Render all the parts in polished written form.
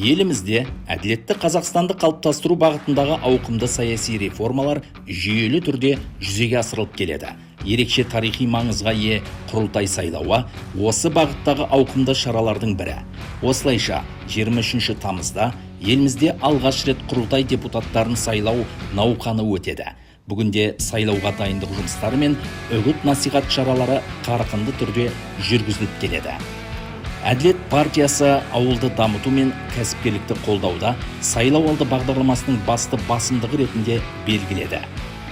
Елімізде әділетті Қазақстанды қалыптастыру бағытындағы ауқымды саяси реформалар жүйелі түрде жүзеге асырылып келеді. Ерекше тарихи маңызға ие құрылтай сайлауы осы бағыттағы ауқымды шаралардың бірі. Осылайша 23 тамызда елімізде алғаш рет құрылтай депутаттарын сайлау науқаны өтеді. Бүгінде сайлауға дайындық жұмыстары мен үгіт-насихат шаралары қарқынды түрде жүргізіліп келеді. Әділет партиясы ауылды дамыту мен кәсіпкерлікті қолдауда сайлауалды бағдарламасының басты басымдығы ретінде белгіледі.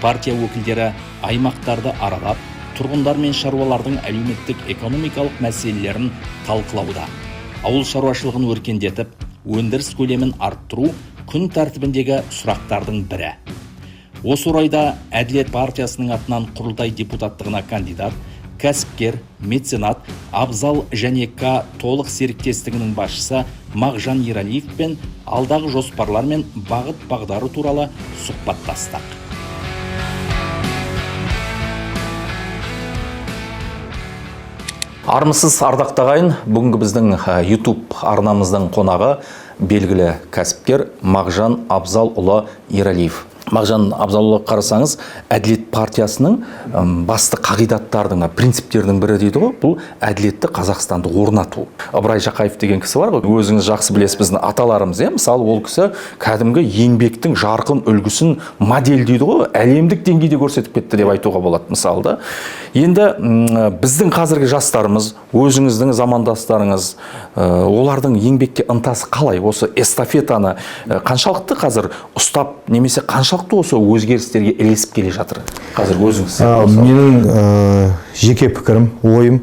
Партия өкілдері аймақтарды аралап, тұрғындар мен шаруалардың әлеуметтік экономикалық мәселелерін талқылауда. Ауыл шаруашылығын өркендетіп, өндіріс көлемін арттыру күн тәртібіндегі сұрақтардың бірі. Осы орайда Әділет партиясының атынан құрылтай депутаттығына кандидат, кәсіпкер, меценат, Абзал және К толық серіктестігінің басшысы Мағжан Ералиевпен алдағы жоспарлар мен бағыт-бағдары туралы сұхбаттастық. Армысыз ардақты ағайын, бүгінгі біздің YouTube арнамыздың қонағы белгілі кәсіпкер Мағжан Абзалұлы Ералиев. Мағжан Абзалұлы, қарасаңыз, Әділет партиясының басты қағидаттардың, принциптердің бірі дейді ғой, бұл әділетті Қазақстанды орнату. Ыбырай Жақаев деген кісі бар ғой, өзіңіз жақсы білесіз, біздің аталарымыз, мысалы, ол кісі кәдімгі еңбектің жарқын үлгісін модель дейді ғой, әлемдік деңгейде көрсетіп кетті деп айтуға болады, мысалы да. Енді біздің қазіргі жастарымыз, өзіңіздің замандастарыңыз, олардың еңбекке ынтасы қалай? Осы эстафетаны қаншалықты қазір ұстап, немесе қаншалықты осы өзгерістерге ілесіп келе жатыр? Қазір өзіңіз. Менің жеке пікірім, ойым,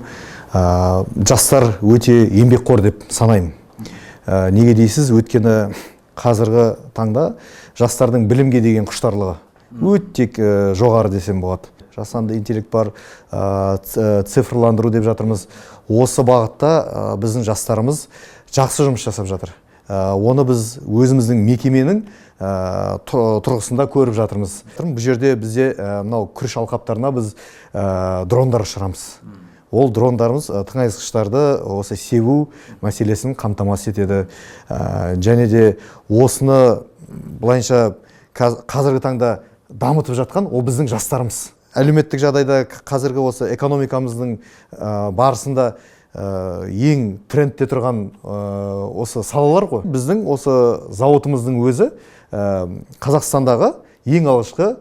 жастар өте еңбекқор деп санаймын. Неге дейсіз? Өйткені қазіргі таңда жастардың білімге деген құштарлығы өте жоғары десем болады. Жасанды интеллект бар, цифрландыру деп жатырмыз. Осы бағытта біздің жастарымыз жақсы жұмыс жасап жатыр. Оны біз өзіміздің мекеменің тұрғысында көріп жатырмыз. Бұл жерде бізде мынау күріш алқаптарына біз дрондар ұшырамыз. Ол дрондарымыз тыңайтқыштарды осы себу мәселесін қамтамасыз етеді. Және де осыны былайынша қазіргі таңда дамытып жатқан ол біздің жастарымыз. Әлеуметтік жағдайда қазіргі осы экономикамыздың барысында ең трендте тұрған осы салалар ғой. Біздің осы зауытымыздың өзі Қазақстандағы ең алғашқы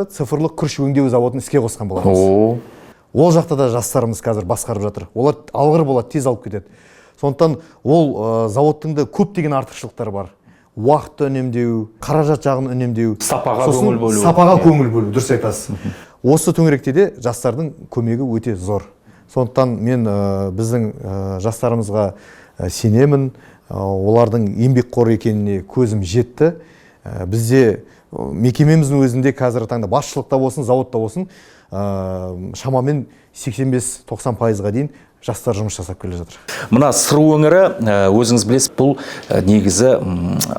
цифрлық күріш өңдеу зауытын іске қосқан боламыз. Ол жақта да жастарымыз қазір басқарып жатыр. Олар алғыр болады, тез алып кетеді. Сондықтан ол зауыттың да көптеген артықшылықтары бар. Уақытты үнемдеу, қаражат жағын үнемдеу, сапаға көңіл бөлу. Сапаға көңіл бөлу, дұрыс айтасыз. Осы төңіректе де жастардың көмегі өте зор. Сондықтан мен біздің жастарымызға сенемін, олардың еңбекқор екеніне көзім жетті. Бізде мекемеміздің өзінде қазіргі таңда басшылықта болсын, зауытта болсын, шамамен 85-90%-ға дейін жастар жұмыс жасап келе жатыр. Мына Сыр өңірі, өзіңіз білесіз, бұл негізі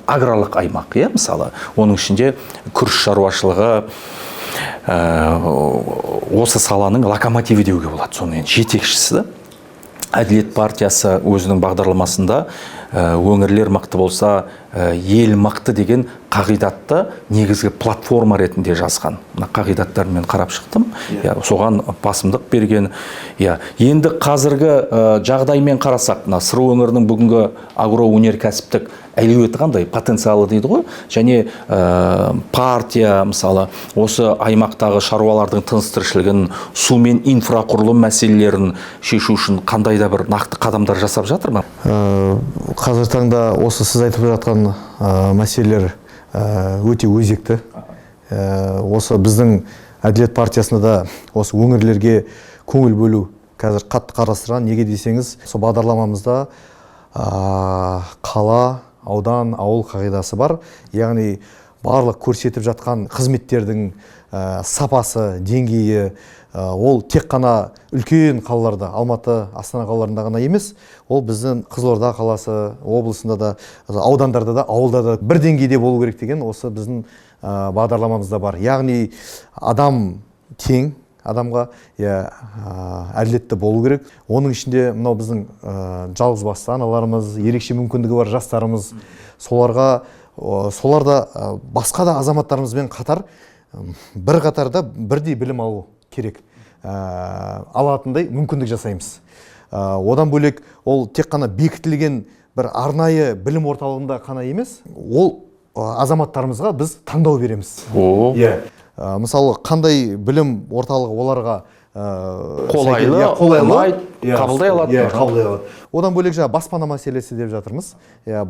аграрлық аймақ, мысалы. Оның ішінде күріш шаруашылығы осы саланың локомотиві деуге болады, соның жетекшісі. Әділет партиясы өзінің бағдарламасында өңірлер мықты болса, ел мықты деген қағидатты негізгі платформа ретінде жазған. Қағидаттарын мен қарап шықтым. Соған басымдық берген. Енді қазіргі жағдаймен қарасақ, Сыр өңірінің бүгінгі агроөнеркәсіптік әлеуеті қандай, потенциалы дейді ғой. Және партия, мысалы, осы аймақтағы шаруалардың тыныс-тіршілігін, су мен инфрақұрылым мәселелерін шешу үшін қандай да бір нақты қадамдар жасап жатыр ма? Қазір таңда осы сіз айтып жатқан мәселелер өте өзекті. Осы біздің Әділет партиясында да осы өңірлерге көңіл бөлу қазір қатты қарастырған. Неге десеңіз, осы бағдарламамызда қала, аудан, ауыл қағидасы бар. Яғни барлық көрсетіп жатқан қызметтердің сапасы, деңгейі, ол тек қана үлкен қалаларда, Алматы, Астана қалаларында ғана емес, ол біздің Қызылорда қаласы, облысында да, аудандарда да, ауылда да бір деңгейде болу керек деген осы біздің бағдарламамызда бар. Яғни адам тең, адамға, әділетті болу керек. Оның ішінде мынау біздің жалғыз басты аналарымыз, ерекше мүмкіндігі бар жастарымыз, солар да басқа да азаматтарымызбен қатар бір қатарда бірдей білім алу керек, алатындай мүмкіндік жасаймыз. Одан бөлек ол тек қана бекітілген бір арнайы білім орталығында қана емес, ол азаматтарымызға біз таңдау береміз. Мысалы, қандай білім орталығы оларға қолайлы, қабылдай алады. Одан бөлек баспана мәселесі деп жатырмыз.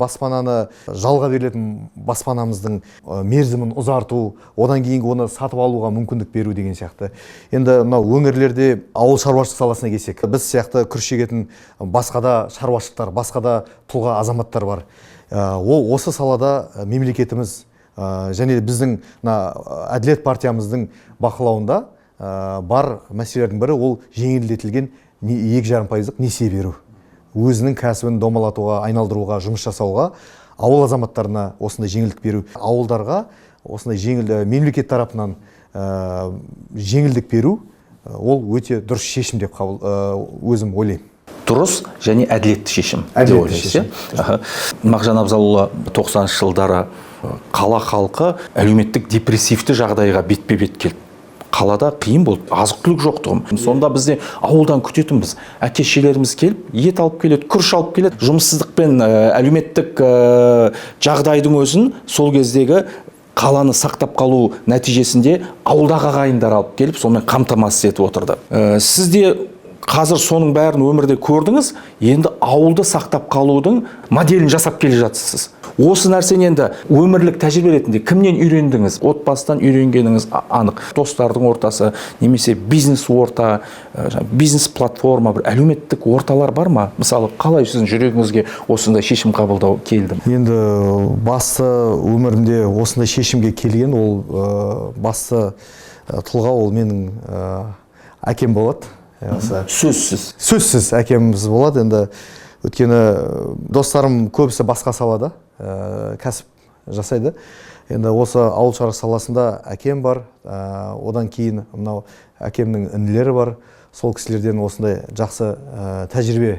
Баспананы жалға берілетін баспанамыздың мерзімін ұзарту, одан кейінгі оны сатып алуға мүмкіндік беру деген сияқты. Енді мынау өңірлерде ауыл шаруашылық саласына келсек, біз сияқты күріш егетін басқа да шаруашылықтар, басқа да тұлға азаматтар бар. Ол осы салада мемлекетіміз және біздің әділет партиямыздың бақылауында бар мәселелердің бірі ол жеңілдетілген 2,5% несие беру. Өзінің кәсібін домалатуға, айналдыруға, жұмыс жасауға, ауыл азаматтарына осындай жеңілдік беру. Ауылдарға осындай мемлекет тарапынан жеңілдік беру, ол өте дұрыс шешім деп өзім ойлаймын. Дұрыс және әділетті шешім. Мағжан Абзалұлы 90 жылдары қала халқы әлеуметтік депрессивті жағдайға бетпе-бет келді. Қалада қиын болды, азық-түлік жоқтығым. Сонда бізде ауылдан күтетінбіз. Әке-шешелеріміз келіп, ет алып келеді, күріш алып келеді. Жұмыссыздықпен әлеуметтік жағдайдың өзін сол кездегі қаланы сақтап қалу нәтижесінде ауылдағы ағайындар алып келіп, сонымен қамтамасыз етіп отырды. Сізде қазір соның бәрін өмірде көрдіңіз, енді ауылды сақтап қалудың моделін жасап келе жатсыз. Осы нәрсені енді өмірлік тәжірибе ретінде кімнен үйрендіңіз? Отбасыдан үйренгеніңіз анық. Достардың ортасы, немесе бизнес орта, бизнес платформа, бір әлеуметтік орталар бар ма? Мысалы, қалай сіздің жүрегіңізге осындай шешім қабылдау келді? Енді басты өмірімде осындай шешімге келген, ол басты тұлға ол менің әкем болады. Сөзсіз әкеміз болады. Енді өткені достарым көбісі басқа салада кәсіп жасайды. Енді осы ауыл шаруашылық саласында әкем бар, одан кейін мынау әкемнің інілері бар. Сол кісілерден осындай жақсы тәжірибе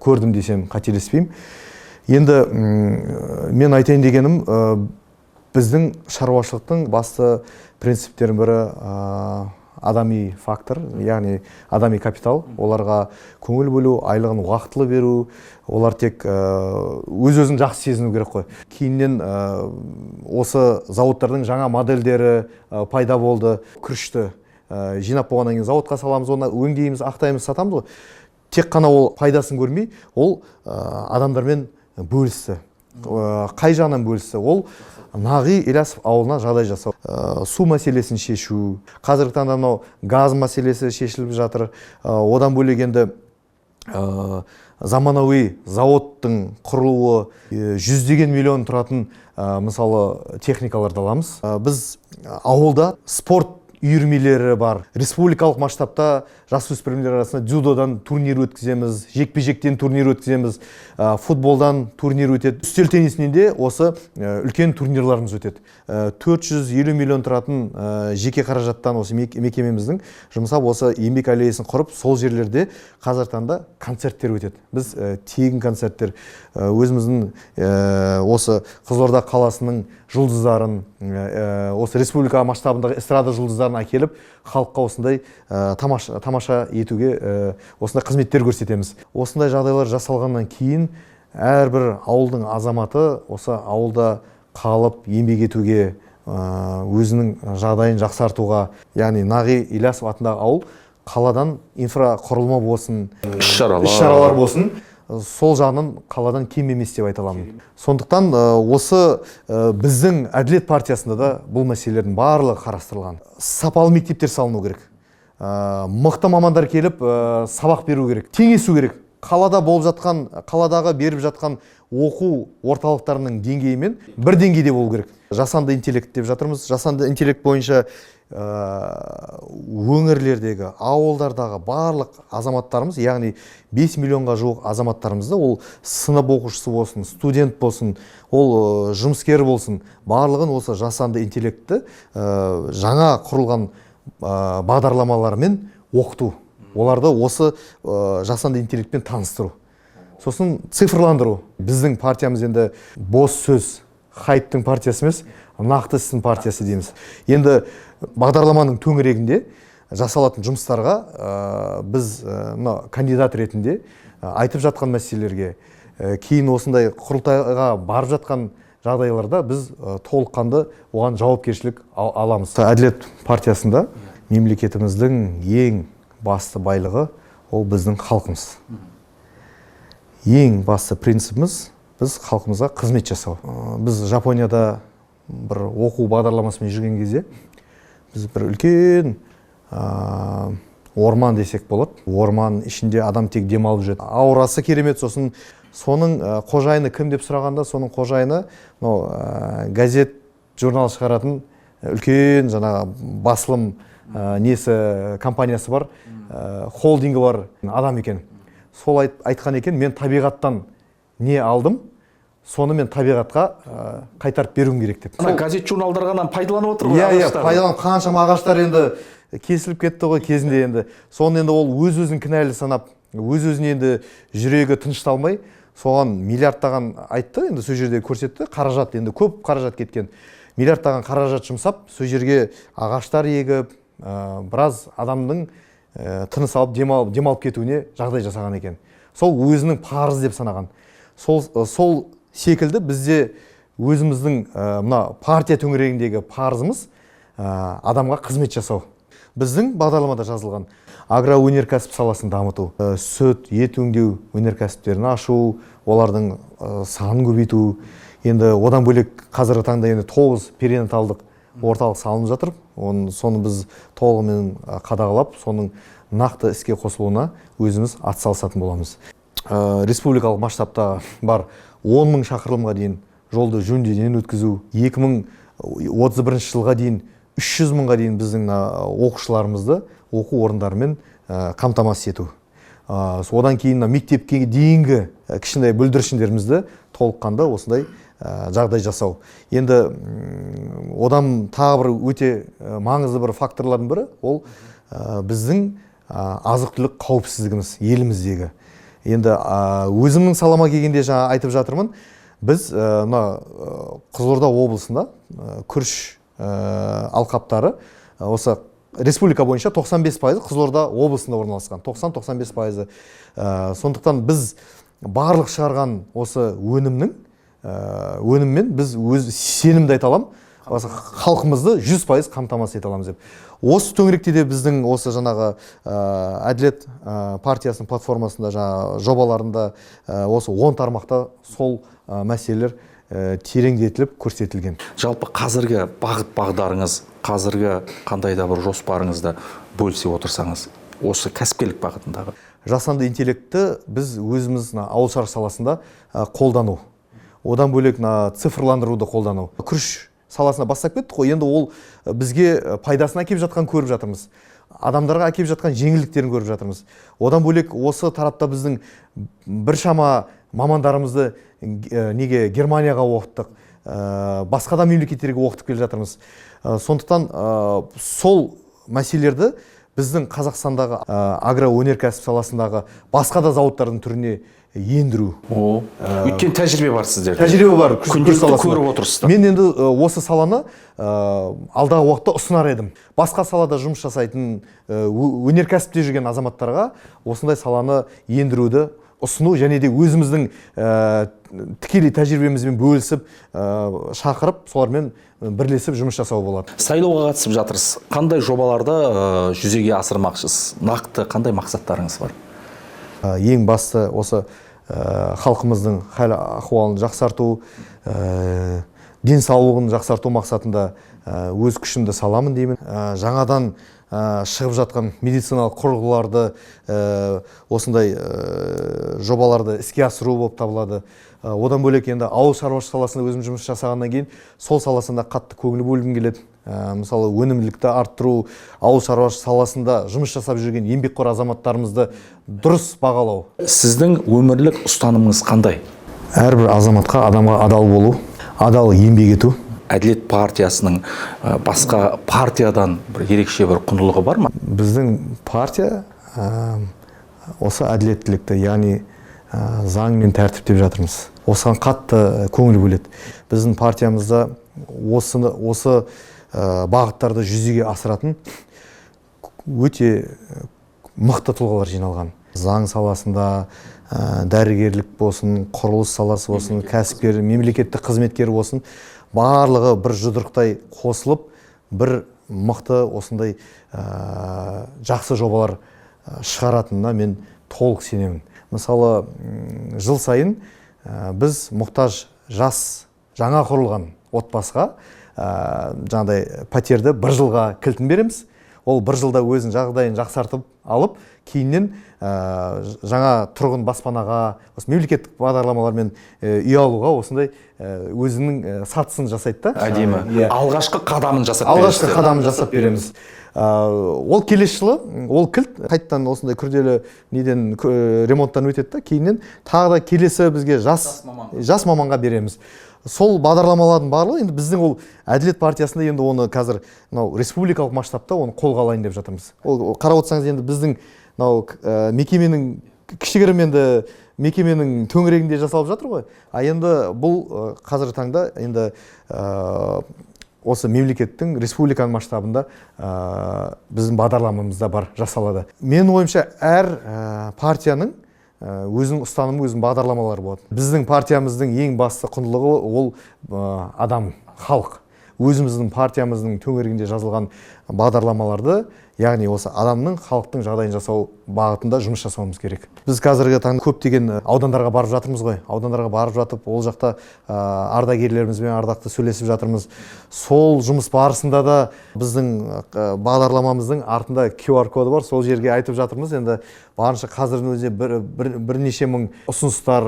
көрдім десем қателеспеймін. Енді мен айтайын дегенім, біздің шаруашылықтың басты принциптерінің бірі адами фактор, яғни адами капитал. Оларға көңіл бөлу, айлығын уақытылы беру, олар тек өз-өзін жақсы сезіну керек қой. Кейіннен осы зауыттардың жаңа модельдері пайда болды. Күрішті жинап болғаннан кейін зауытқа саламыз, оны өңдейміз, ақтаймыз, сатамыз ғой. Тек қана ол пайдасын көрмей, ол адамдармен бөлісті. Қай жағынан бөлісті? Ол Нағи Ілиясов ауылына жағдай жасау, су мәселесін шешу, қазіргі таңда мынау газ мәселесі шешіліп жатыр. Одан бөлек енді заманауи заводтың құрылуы, 100 миллион тұратын мысалы техникаларды аламыз. Біз ауылда спорт үйірмелері бар. Республикалық масштабта жасөспірімдер арасында дзюдодан турнир өткіземіз, жекпе-жектен турнир өткіземіз, футболдан турнир өтеді. Үстел теннисінен де осы үлкен турнирларымыз өтеді. 450 миллион тұратын жеке қаражаттан осы мекемеміздің жұмсап осы еңбек аллеясын құрып, сол жерлерде қазіргі таңда концерттер өтеді. Біз тегін концерттер өзіміздің осы Қызылорда қаласының жұлдыздарын, осы республика масштабындағы эстрада жұлдыздарын әкеліп, халыққа осындай тамаша етуге осындай қызметтер көрсетеміз. Осындай жағдайлар жасалғаннан кейін әрбір ауылдың азаматы осы ауылда қалып еңбек етуге, өзінің жағдайын жақсартуға, яғни Нағи Ілиясов атындағы ауыл қаладан инфрақұрылымы болсын, іс-шаралар болсын, сол жағынан қаладан кем емес деп айта аламын. Сондықтан осы біздің әділет партиясында да бұл мәселелердің барлығы қарастырылған. Сапалы мектептер салыну керек. Мықты мамандар келіп сабақ беру керек, теңесу керек. Қалада болып жатқан, қаладағы беріп жатқан оқу орталықтарының деңгейімен бір деңгейде болу керек. Жасанды интеллект деп жатырмыз. Жасанды интеллект бойынша өңірлердегі, ауылдардағы барлық азаматтарымыз, яғни 5 миллионға жуық азаматтарымызды, ол сынып оқушысы болсын, студент болсын, ол жұмыскер болсын, барлығын осы жасанды интеллектті жаңа құрылған бағдарламалармен оқыту, оларды осы жасанды интеллектпен таныстыру, сосын цифрландыру. Біздің партиямыз енді бос сөз, хайптың партиясы емес, нақты істің партиясы дейміз. Енді бағдарламаның төңірегінде жасалатын жұмыстарға біз кандидат ретінде айтып жатқан мәселелерге, кейін осындай құрылтайға барып жатқан жағдайларда біз толыққанды оған жауапкершілік аламыз. Әділет партиясында мемлекетіміздің ең басты байлығы ол біздің халқымыз. Ең басты принципіміз біз халқымызға қызмет жасау. Біз Жапонияда бір оқу бағдарламасымен жүрген кезде біз бір үлкен орман десек болады. Орман ішінде адам тек демалып жүреді. Аурасы керемет, сосын соның қожайыны кім деп сұрағанда, соның қожайыны газет, журнал шығаратын үлкен басылым компаниясы бар, холдингі бар адам екен. Сол айтқан екен, мен табиғаттан не алдым, соны мен табиғатқа қайтарып беруім керек деп. Газет журналдарға пайдаланып отыр ғой. Иә, пайдаланып, қаншама ағаштар енді кесіліп кетті ғой кезінде енді. Соны енді ол өз-өзін кінәлі санап, өз-өзіне енді жүрегі тынышталмай, соған миллиардтаған айтты, енді сол жерде көрсетті, қаражат, енді көп қаражат кеткен. Миллиардтаған қаражат жұмсап, сол жерге ағаштар егіп, біраз адамның тыныс алып, демалып кетуіне жағдай жасаған екен. Сол өзінің парыз деп санаған. Сол секілді бізде өзіміздің партия төңірегіндегі парызымыз адамға қызмет жасау. Біздің бағдарламада жазылған агроөнеркәсіп саласын дамыту, сүт, ет өңдеу өнеркәсіптерін ашу, олардың санын көбейту. Енді одан бөлек қазіргі таңда 9 перинаталдық орталық салынып жатыр. Соны біз толығымен қадағалап, соның нақты іске қосылуына өзіміз атсалысатын боламыз. Республикалық масштабта бар 10 000 шақырылымға дейін жолды жөндеуден өткізу, 2031 жылға дейін 300 000-ға дейін біздің оқушыларымызды оқу орындарымен қамтамасыз ету. Одан кейін мектепке дейінгі кішкентай бүлдіршіндерімізді толыққанды осындай жағдай жасау. Енді одан тағы бір өте маңызды бір факторлардың бірі ол біздің азық-түлік қауіпсіздігіміз еліміздегі. Енді өзімнің салама келгенде жаңа айтып жатырмын, біз Қызылорда облысында күріш алқаптары осы республика бойынша 95% Қызылорда облысында орналасқан, 90-95%. Сондықтан біз барлық шығарған осы өніммен біз өз сенімді айта аламын, халқымызды 100% қамтамасыз ете аламыз деп. Осы төңіректе де біздің осы жаңағы Әділет партиясының платформасында жобаларында осы 10 тармақта сол мәселелер тереңдетіліп көрсетілген. Жалпы қазіргі бағыт-бағдарыңыз, қазіргі қандай да бір жоспарыңызды бөлісе отырсаңыз, осы кәсіпкерлік бағытындағы. Жасанды интеллектті біз өзіміз ауыл шаруашылығы саласында қолдану. Одан бөлек цифрландыруды қолдану. Күріш саласына бастап кеттік қой, енді ол бізге пайдасын әкеп жатқан көріп жатырмыз. Адамдарға әкеп жатқан жеңілдіктерін көріп жатырмыз. Одан бөлек осы тарапта біздің біршама мамандарымызды неге Германияға оқыттық, басқа да мемлекеттерге оқытып келе жатырмыз. Сондықтан сол мәселелерді біздің Қазақстандағы агроөнеркәсіп саласындағы басқа да зауыттардың түріне ендіру. Өткен тәжірибе бар сіздерде. Тәжірибе бар. Күнделікті көріп отырсыздар. Мен енді осы саланы алдағы уақытта ұсынар едім. Басқа салада жұмыс жасайтын, өнеркәсіпте жүрген азаматтарға осындай саланы ендіруді ұсыну, және де өзіміздің тікелей тәжірибемізбен бөлісіп, шақырып, солармен бірлесіп жұмыс жасау болады. Сайлауға қатысып жатырсыз. Қандай жобаларды жүзеге асырмақшысыз? Нақты қандай мақсаттарыңыз бар? Ең басты осы халқымыздың хал ахуалын жақсарту, денсаулығын жақсарту мақсатында өз күшімді саламын деймін. Жаңадан шығып жатқан медициналық құрылғыларды, осындай жобаларды іске асыру болып табылады. Одан бөлек енді ауыл шаруашылығы саласында өзім жұмыс жасағаннан кейін сол саласында қатты көңіл бөлгім келеді. Мысалы, өнімділікті арттыру, ауыл шаруашылығы саласында жұмыс жасап жүрген еңбекқор азаматтарымызды дұрыс бағалау. Сіздің өмірлік ұстанымыңыз қандай? Әрбір азаматқа, адамға адал болу, адал еңбек ету, әділет партиясының басқа партиядан бір ерекше бір құндылығы бар ма? Біздің партия осы әділеттілікті, яғни заң мен тәртіп деп жатырмыз. Осыған қатты көңіл бөледі. Біздің партиямызда осы бағыттарды жүзеге асыратын өте мықты тұлғалар жиналған. Заң саласында дәрігерлік болсын, құрылыс саласы болсын, кәсіпкер, мемлекеттік қызметкер болсын, барлығы бір жұдырықтай қосылып, бір мықты осындай жақсы жобалар шығаратынына мен толық сенемін. Мысалы, жыл сайын біз мұқтаж жас жаңа құрылған отбасыға жаңағыдай пәтерді бір жылға кілтін береміз. Ол бір жылда өзінің жағдайын жақсартып алып, кейіннен жаңа тұрғын баспанаға, мемлекеттік бағдарламалармен үй алуға осындай өзінің сатысын жасайды да. Әдемі. Алғашқы қадамын жасап береміз. Алғашқы қадамын жасап береміз. Ол келесі жылы ол кілт қайттан осындай күрделі неден ремонттан өтеді да, кейіннен тағы да келесі бізге жас маманға береміз. Сол бағдарламалардың барлығы енді біздің ол әділет партиясында енді оны қазір республикалық масштабта оны қолға алайын деп жатырмыз. Ол қарап отырсаңыз енді біздің мекеменің кішігірім енді мекеменің төңірегінде жасалып жатыр ғой. Енді бұл қазіргі таңда енді осы мемлекеттің республиканың масштабында біздің бағдарламамызда бар, жасалады. Мен ойымша әр партияның өзінің ұстанымы, өзінің бағдарламалары болады. Біздің партиямыздың ең басты құндылығы ол адам, халық. Өзіміздің партиямыздың төңірегінде жазылған бағдарламаларды, яғни осы адамның, халықтың жағдайын жасау бағытында жұмыс жасауымыз керек. Біз қазіргі таңда көптеген аудандарға барып жатырмыз ғой. Аудандарға барып жатып, ол жақта ардагерлерімізбен ардақты сөйлесіп жатырмыз. Сол жұмыс барысында да біздің бағдарламамыздың артында QR коды бар. Сол жерге айтып жатырмыз. Енді барынша қазірдің өзінде бірнеше мың ұсыныстар,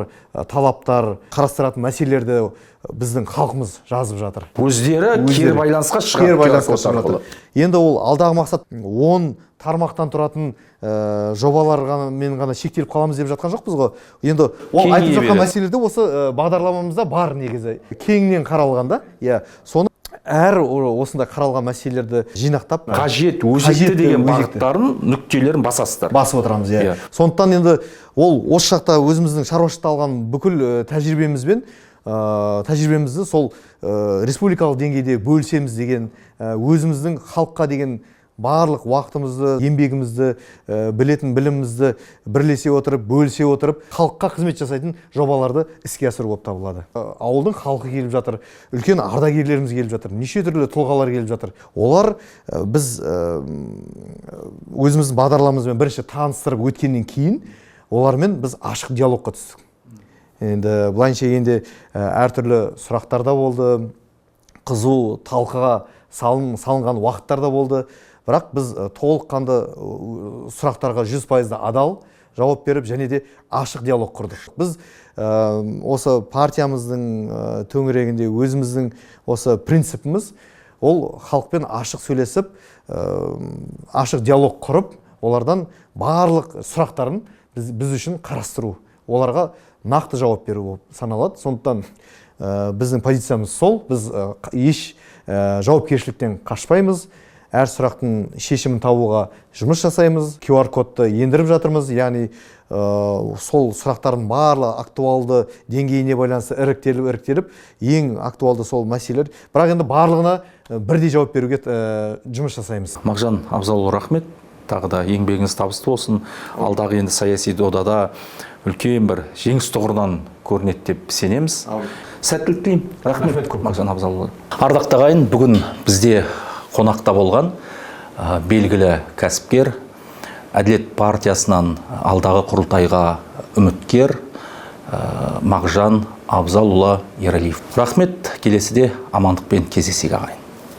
талаптар, қарастыратын мәселелерді біздің халқымыз жазып жатыр. Өздері кері байланысқа шығады. Енді ол алдағы мақсат 10 тармақтан тұратын жобалармен ғана шектеліп қаламыз деп жатқан жоқпыз ғой. Енді ол айтып жатқан мәселелерде осы бағдарламамызда бар негізі. Кеңінен қаралғанда, соны әр осында қаралған мәселелерді жинақтап, қажет, өзекті деген бағыттарын, нүктелерін басасыздар. Басып отырамыз, Сондықтан енді ол осы жақта өзіміздің шаруашылықта алған бүкіл тәжірибемізді сол республикалық деңгейде бөлісеміз деген, өзіміздің халыққа деген барлық уақытымызды, еңбегімізді, білетін білімімізді бірлесе отырып, бөлісе отырып, халыққа қызмет жасайтын жобаларды іске асыру болып табылады. Ауылдың халқы келіп жатыр, үлкен ардагерлеріміз келіп жатыр, неше түрлі тұлғалар келіп жатыр. Олар біз өзіміздің бағдарламамызбен бірінші таныстырып өткеннен кейін, олармен біз ашық диалогқа түстік. Енді былайынша енді әртүрлі сұрақтар да болды, қызу талқыға салынған уақыттар да болды. Бірақ біз толыққанды сұрақтарға 100% адал жауап беріп, және де ашық диалог құрдық. Біз осы партиямыздың төңірегінде өзіміздің осы принципіміз, ол халықпен ашық сөйлесіп, ашық диалог құрып, олардан барлық сұрақтарын біз үшін қарастыру, оларға нақты жауап беру болып саналады. Сондықтан біздің позициямыз сол, біз еш жауапкершіліктен қашпаймыз, әр сұрақтың шешімін табуға жұмыс жасаймыз, QR кодты ендіріп жатырмыз, яғни сол сұрақтардың барлығы актуалды деңгейіне байланысты іріктеліп, ең актуалды сол мәселелер. Бірақ енді барлығына бірдей жауап беруге жұмыс жасаймыз. Мағжан Абзалұлы, рахмет. Тағы да еңбегіңіз табысты болсын. Алдағы енді саяси додада үлкен бір жеңіс тұғырынан көрінеді деп сенеміз. Сәттілік тілеймін. Рахмет көп, Мағжан Абзалұлы. Ардақты ағайын, бүгін бізде қонақта болған белгілі кәсіпкер, Әділет партиясынан алдағы құрылтайға үміткер Мағжан Абзалұлы Ералиев. Рахмет, келесіде амандықпен кездесейік ағайын.